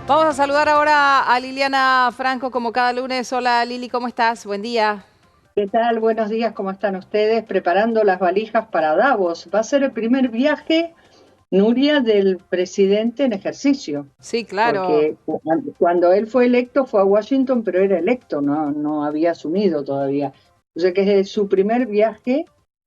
Vamos a saludar ahora a Liliana Franco como cada lunes. Hola Lili, ¿cómo estás? Buen día. ¿Qué tal? Buenos días, ¿cómo están ustedes? Preparando las valijas para Davos. Va a ser el primer viaje, Nuria, del presidente en ejercicio, Sí, claro. porque cuando él fue electo fue a Washington, pero era electo, no había asumido todavía. O sea que es su primer viaje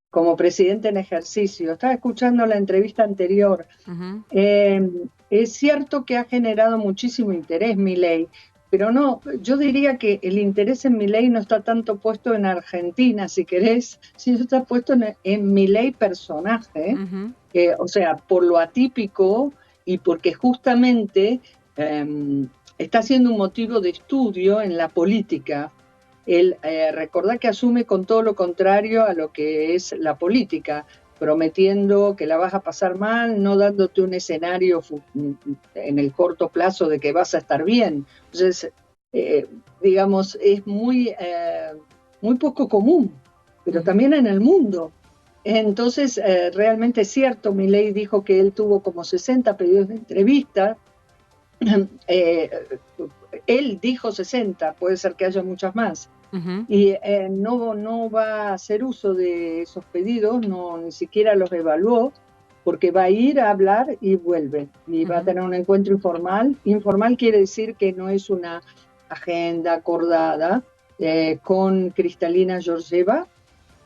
como presidente en ejercicio. Estaba escuchando la entrevista anterior. Ujú. Eh, es cierto que ha generado muchísimo interés Milei, pero no, yo diría que el interés en Milei no está tanto puesto en Argentina, si querés, sino está puesto en Milei personaje, Ujú. o sea, por lo atípico y porque justamente eh, está siendo un motivo de estudio en la política. Recordá que asume con todo lo contrario a lo que es la política, prometiendo que la vas a pasar mal, no dándote un escenario en el corto plazo de que vas a estar bien. Entonces, eh, digamos, es muy poco común, pero Ujú. también en el mundo. Entonces, realmente es cierto, Milei dijo que él tuvo como 60 pedidos de entrevista. eh, Él dijo 60, puede ser que haya muchas más, Ujú. y no va a hacer uso de esos pedidos, ni siquiera los evaluó, porque va a ir a hablar y vuelve, y va a Ujú. tener un encuentro informal. Informal quiere decir que no es una agenda acordada con Cristalina Georgieva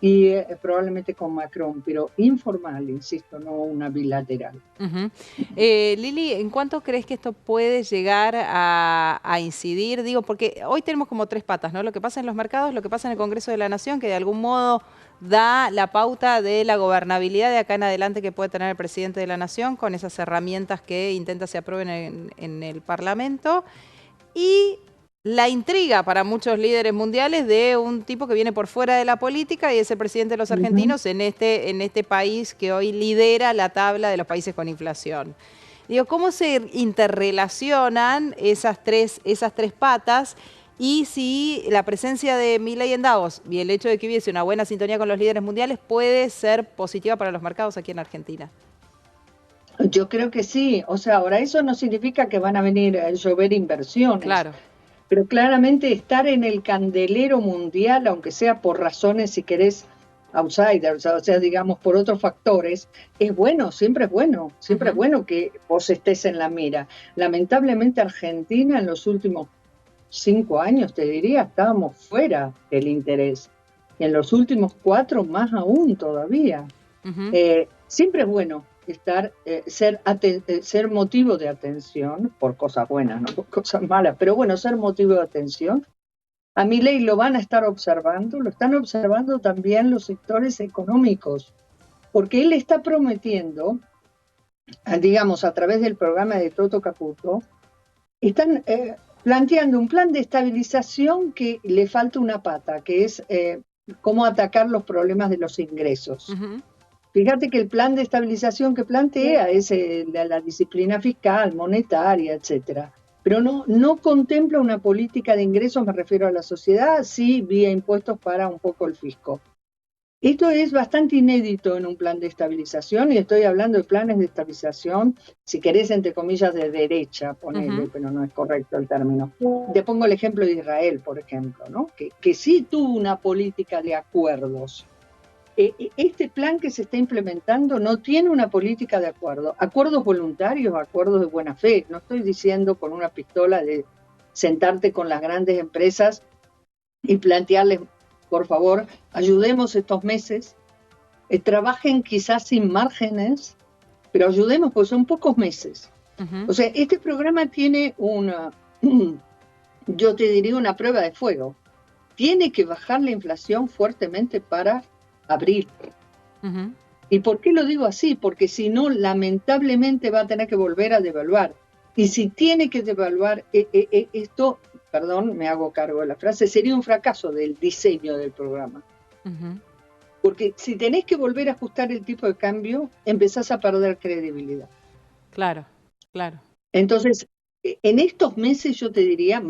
y probablemente con Macron, pero informal, insisto, no una bilateral. Ujú. Lili, ¿en cuánto crees que esto puede llegar a incidir? Digo, porque hoy tenemos como tres patas, ¿no? Lo que pasa en los mercados, lo que pasa en el Congreso de la Nación, que de algún modo da la pauta de la gobernabilidad de acá en adelante que puede tener el presidente de la Nación con esas herramientas que intenta se aprueben en el Parlamento. Y la intriga para muchos líderes mundiales de un tipo que viene por fuera de la política y es el presidente de los Ujú. argentinos en este país que hoy lidera la tabla de los países con inflación. Digo, ¿cómo se interrelacionan esas tres patas? Y si la presencia de Milei en Davos y el hecho de que hubiese una buena sintonía con los líderes mundiales puede ser positiva para los mercados aquí en Argentina. Yo creo que sí, o sea, ahora eso no significa que van a venir a llover inversiones, Claro. pero claramente estar en el candelero mundial, aunque sea por razones, si querés, outsiders, o sea, digamos, por otros factores, es bueno, siempre es Ujú. bueno que vos estés en la mira. Lamentablemente Argentina en los últimos 5 años, te diría, estábamos fuera del interés. Y en los últimos 4 más aún todavía. Ujú. Siempre es bueno ser motivo de atención por cosas buenas, no por cosas malas, pero bueno, ser motivo de atención. A Milei lo van a estar observando, lo están observando también los sectores económicos, porque él está prometiendo, digamos, a través del programa de Toto Caputo, están planteando un plan de estabilización que le falta una pata, que es cómo atacar los problemas de los ingresos. Ujú. Fíjate que el plan de estabilización que plantea es la disciplina fiscal, monetaria, etcétera. Pero no contempla una política de ingresos, me refiero a la sociedad, sí vía impuestos para un poco el fisco. Esto es bastante inédito en un plan de estabilización, y estoy hablando de planes de estabilización, si querés, entre comillas, de derecha, ponele, Ujú. pero no es correcto el término. Te pongo el ejemplo de Israel, por ejemplo, ¿no? Que sí tuvo una política de acuerdos. Este plan que se está implementando no tiene una política de acuerdos voluntarios, acuerdos de buena fe. No estoy diciendo con una pistola de sentarte con las grandes empresas y plantearles, por favor, ayudemos estos meses, trabajen quizás sin márgenes, pero ayudemos porque son pocos meses. Ujú. O sea, este programa tiene yo te diría, una prueba de fuego. Tiene que bajar la inflación fuertemente para abril. Ujú. ¿Y por qué lo digo así? Porque si no, lamentablemente va a tener que volver a devaluar. Y si tiene que devaluar, esto, perdón, me hago cargo de la frase, sería un fracaso del diseño del programa. Ujú. Porque si tenés que volver a ajustar el tipo de cambio, empezás a perder credibilidad. Claro, claro. Entonces, en estos meses yo te diría,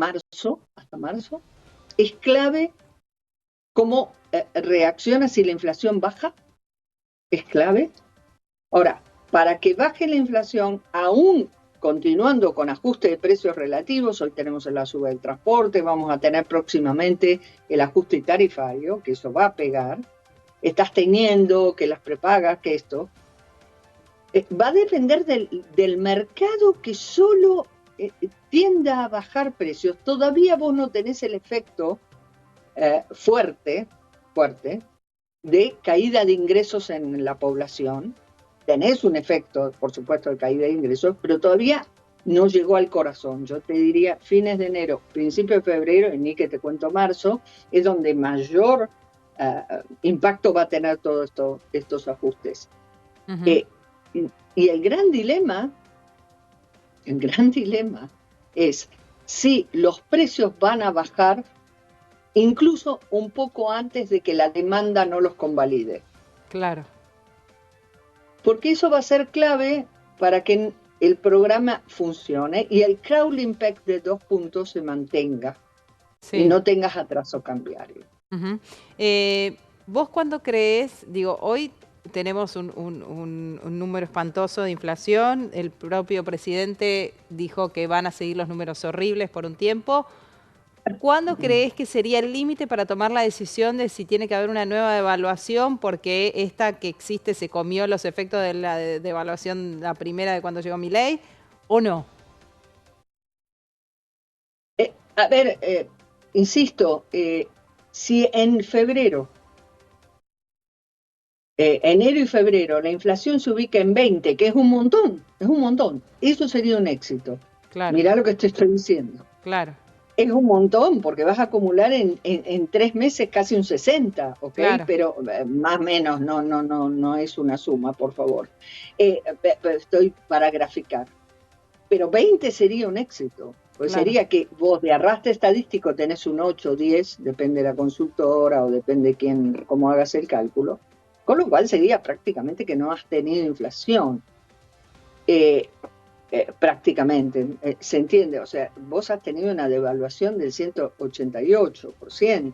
hasta marzo, es clave cómo reacciona si la inflación baja, es clave. Ahora, para que baje la inflación, aún continuando con ajuste de precios relativos. Hoy tenemos la suba del transporte, vamos a tener próximamente el ajuste tarifario, que eso va a pegar. Estás teniendo que las prepagas, que esto. Va a depender del mercado, que solo tienda a bajar precios. Todavía vos no tenés el efecto fuerte de caída de ingresos en la población. Tenés un efecto, por supuesto, de caída de ingresos, pero todavía no llegó al corazón. Yo te diría fines de enero, principio de febrero, y ni que te cuento marzo, es donde mayor impacto va a tener todos estos ajustes. Uh-huh. Y el gran dilema es si los precios van a bajar incluso un poco antes de que la demanda no los convalide. Claro. Porque eso va a ser clave para que el programa funcione y el crawling pack de 2 puntos se mantenga, sí, y no tengas atraso cambiario. Uh-huh. ¿Vos cuándo crees, digo, hoy tenemos un número espantoso de inflación, el propio presidente dijo que van a seguir los números horribles por un tiempo? ¿Cuándo crees que sería el límite para tomar la decisión de si tiene que haber una nueva devaluación, porque esta que existe se comió los efectos de la devaluación, la primera de cuando llegó Milei, o no? Insisto, si en febrero, enero y febrero, la inflación se ubica en 20, que es un montón, eso sería un éxito. Claro. Mirá lo que te estoy diciendo. Claro. Es un montón, porque vas a acumular en 3 meses casi un 60, ¿ok? Claro. Pero más o menos, no es una suma, por favor. Estoy para graficar. Pero 20 sería un éxito. Pues claro, sería que vos de arrastre estadístico tenés un 8, 10, depende de la consultora o depende quién, cómo hagas el cálculo. Con lo cual sería prácticamente que no has tenido inflación. Prácticamente, ¿se entiende? O sea, vos has tenido una devaluación del 188%.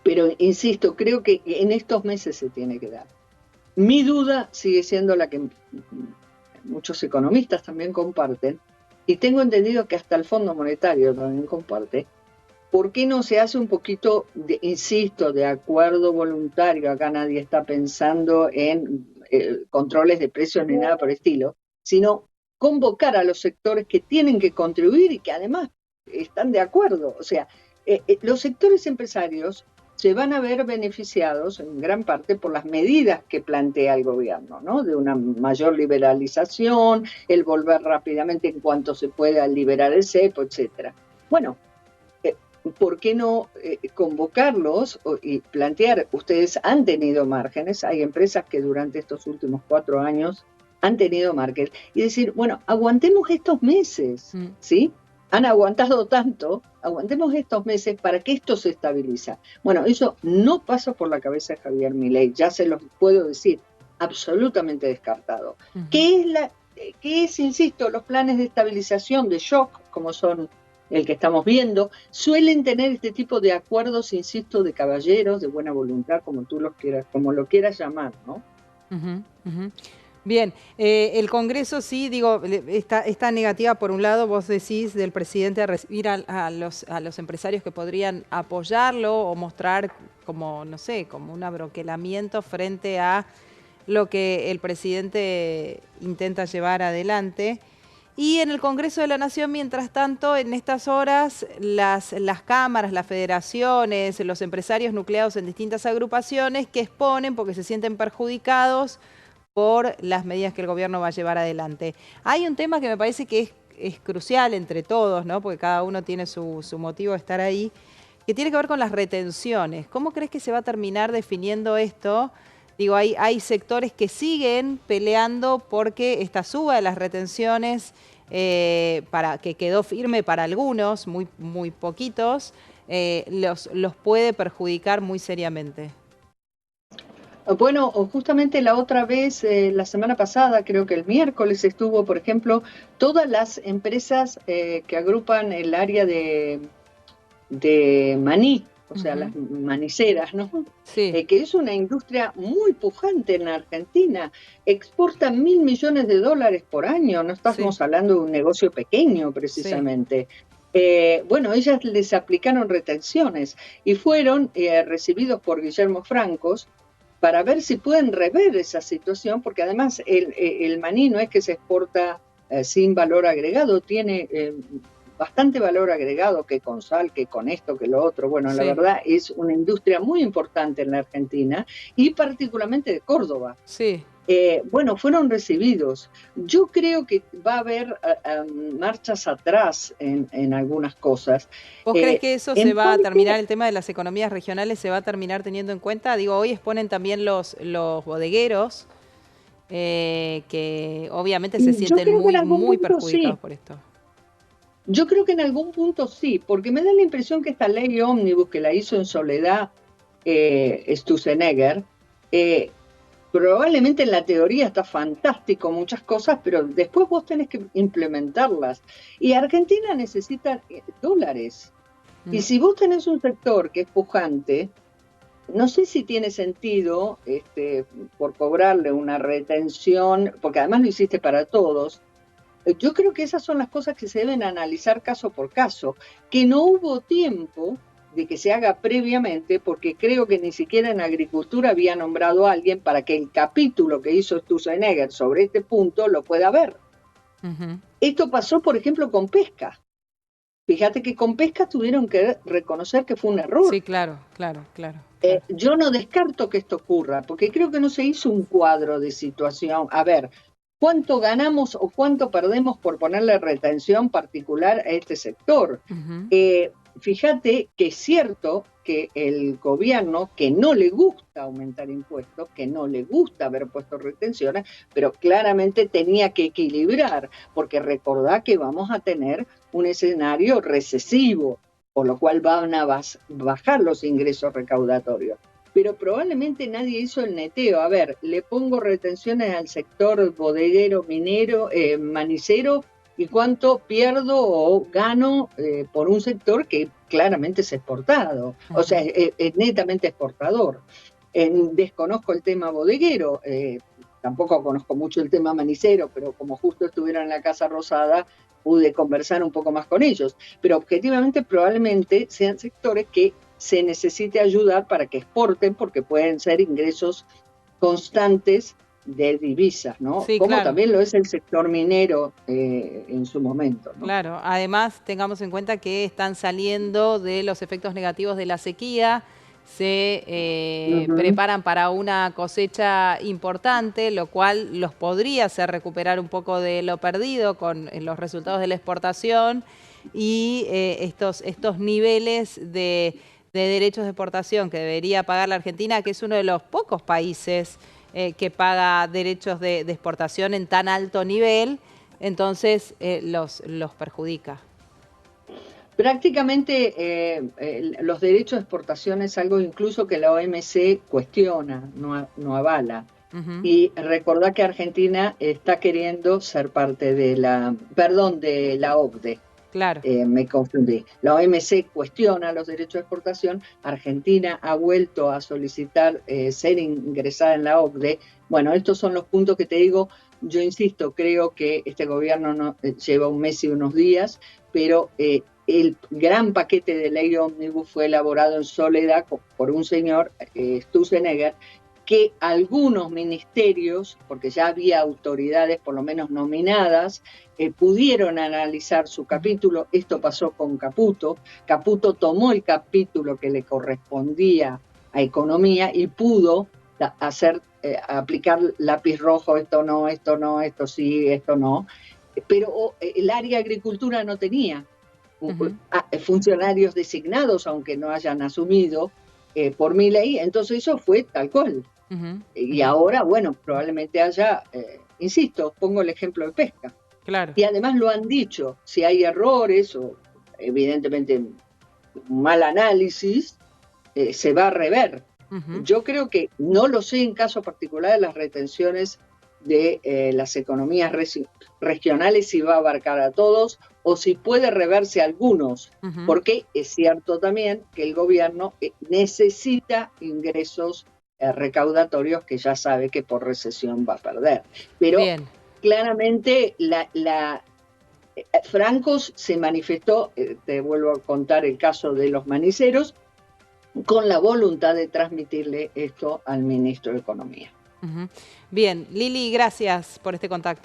Pero, insisto, creo que en estos meses se tiene que dar. Mi duda sigue siendo la que muchos economistas también comparten, y tengo entendido que hasta el Fondo Monetario también comparte. ¿Por qué no se hace un poquito, insisto, de acuerdo voluntario? Acá nadie está pensando en controles de precios ni nada por el estilo, sino convocar a los sectores que tienen que contribuir y que además están de acuerdo. O sea, los sectores empresarios se van a ver beneficiados en gran parte por las medidas que plantea el gobierno, ¿no? De una mayor liberalización, el volver rápidamente en cuanto se pueda liberar el cepo, etcétera. Bueno, ¿por qué no convocarlos y plantear? Ustedes han tenido márgenes, hay empresas que durante estos últimos 4 años han tenido márgenes, y decir, bueno, aguantemos estos meses, ¿sí? Han aguantado tanto, aguantemos estos meses para que esto se estabiliza. Bueno, eso no pasa por la cabeza de Javier Milei, ya se los puedo decir, absolutamente descartado. Uh-huh. ¿Qué es, insisto, los planes de estabilización, de shock, como son el que estamos viendo, suelen tener este tipo de acuerdos, insisto, de caballeros, de buena voluntad, como tú los quieras, como lo quieras llamar, ¿no? Uh-huh, uh-huh. Bien, el Congreso sí, digo, está negativa por un lado, vos decís, del presidente a recibir a los empresarios que podrían apoyarlo o mostrar como, no sé, como un abroquelamiento frente a lo que el presidente intenta llevar adelante. Y en el Congreso de la Nación, mientras tanto, en estas horas, las cámaras, las federaciones, los empresarios nucleados en distintas agrupaciones que exponen porque se sienten perjudicados por las medidas que el gobierno va a llevar adelante. Hay un tema que me parece que es crucial entre todos, ¿no? Porque cada uno tiene su motivo de estar ahí, que tiene que ver con las retenciones. ¿Cómo crees que se va a terminar definiendo esto? Digo, hay sectores que siguen peleando porque esta suba de las retenciones, que quedó firme para algunos, muy poquitos, los puede perjudicar muy seriamente. Bueno, justamente la otra vez, la semana pasada, creo que el miércoles estuvo, por ejemplo, todas las empresas que agrupan el área de maní, o sea, las maniceras, ¿no? Sí. Que es una industria muy pujante en la Argentina. Exportan $1.000 millones por año, no Sí. estamos hablando de un negocio pequeño Sí. precisamente. Bueno, ellas les aplicaron retenciones y fueron recibidos por Guillermo Francos para ver si pueden rever esa situación, porque además el maní no es que se exporta sin valor agregado, tiene bastante valor agregado, que con sal, que con esto, que lo otro. Bueno, la Sí. verdad es una industria muy importante en la Argentina y particularmente de Córdoba. Sí. Bueno, fueron recibidos. Yo creo que va a haber marchas atrás en algunas cosas. ¿Vos crees que eso se En va a terminar, parte, el tema de las economías regionales se va a terminar teniendo en cuenta? Digo, hoy exponen también los bodegueros, que obviamente se yo sienten creo que en muy, algún muy punto perjudicados sí. por esto. Yo creo que en algún punto sí, porque me da la impresión que esta ley ómnibus que la hizo en soledad Sturzenegger, probablemente en la teoría está fantástico muchas cosas, pero después vos tenés que implementarlas. Y Argentina necesita dólares. Y Mm. si vos tenés un sector que es pujante, no sé si tiene sentido por cobrarle una retención, porque además lo hiciste para todos. Yo creo que esas son las cosas que se deben analizar caso por caso, que no hubo tiempo de que se haga previamente, porque creo que ni siquiera en agricultura había nombrado a alguien para que el capítulo que hizo Sturzenegger sobre este punto lo pueda ver. Esto pasó, por ejemplo, con pesca. Fíjate que con pesca tuvieron que reconocer que fue un error. Sí, claro, claro, claro, claro. Yo no descarto que esto ocurra, porque creo que no se hizo un cuadro de situación. A ver, ¿cuánto ganamos o cuánto perdemos por ponerle retención particular a este sector? Fíjate que es cierto que el gobierno, que no le gusta aumentar impuestos, que no le gusta haber puesto retenciones, pero claramente tenía que equilibrar, porque recordá que vamos a tener un escenario recesivo, por lo cual van a bajar los ingresos recaudatorios. Pero probablemente nadie hizo el neteo. A ver, le pongo retenciones al sector bodeguero, minero, manicero, y cuánto pierdo o gano por un sector que claramente es exportado, o sea, es netamente exportador. Desconozco el tema bodeguero, tampoco conozco mucho el tema manicero, pero como justo estuvieron en la Casa Rosada, pude conversar un poco más con ellos. Pero objetivamente probablemente sean sectores que se necesite ayudar para que exporten, porque pueden ser ingresos constantes de divisas, ¿no? Sí, Como claro. también lo es el sector minero en su momento, ¿no? Claro, además tengamos en cuenta que están saliendo de los efectos negativos de la sequía, se preparan para una cosecha importante, lo cual los podría hacer recuperar un poco de lo perdido con los resultados de la exportación y estos niveles de derechos de exportación que debería pagar la Argentina, que es uno de los pocos países que paga derechos de exportación en tan alto nivel. Entonces los perjudica. Prácticamente los derechos de exportación es algo incluso que la OMC cuestiona, no avala. Y recordá que Argentina está queriendo ser parte de de la OCDE. Claro. Me confundí. La OMC cuestiona los derechos de exportación. Argentina ha vuelto a solicitar ser ingresada en la OCDE. Bueno, estos son los puntos que te digo. Yo insisto, creo que este gobierno lleva un mes y unos días, pero el gran paquete de ley ómnibus fue elaborado en soledad por un señor, Sturzenegger, que algunos ministerios, porque ya había autoridades por lo menos nominadas, pudieron analizar su capítulo. Esto pasó con Caputo. Caputo tomó el capítulo que le correspondía a economía y pudo aplicar lápiz rojo, esto no, esto sí, esto no. Pero el área agricultura no tenía funcionarios designados, aunque no hayan asumido por mi ley, entonces eso fue tal cual. Y ahora, bueno, probablemente haya, insisto, pongo el ejemplo de pesca. Claro. Y además lo han dicho, si hay errores o evidentemente un mal análisis, se va a rever. Yo creo que, no lo sé en caso particular de las retenciones de las economías regionales, si va a abarcar a todos o si puede reverse a algunos, porque es cierto también que el gobierno necesita ingresos recaudatorios que ya sabe que por recesión va a perder. Pero claramente Francos se manifestó, te vuelvo a contar el caso de los maniceros, con la voluntad de transmitirle esto al ministro de Economía. Bien, Lili, gracias por este contacto.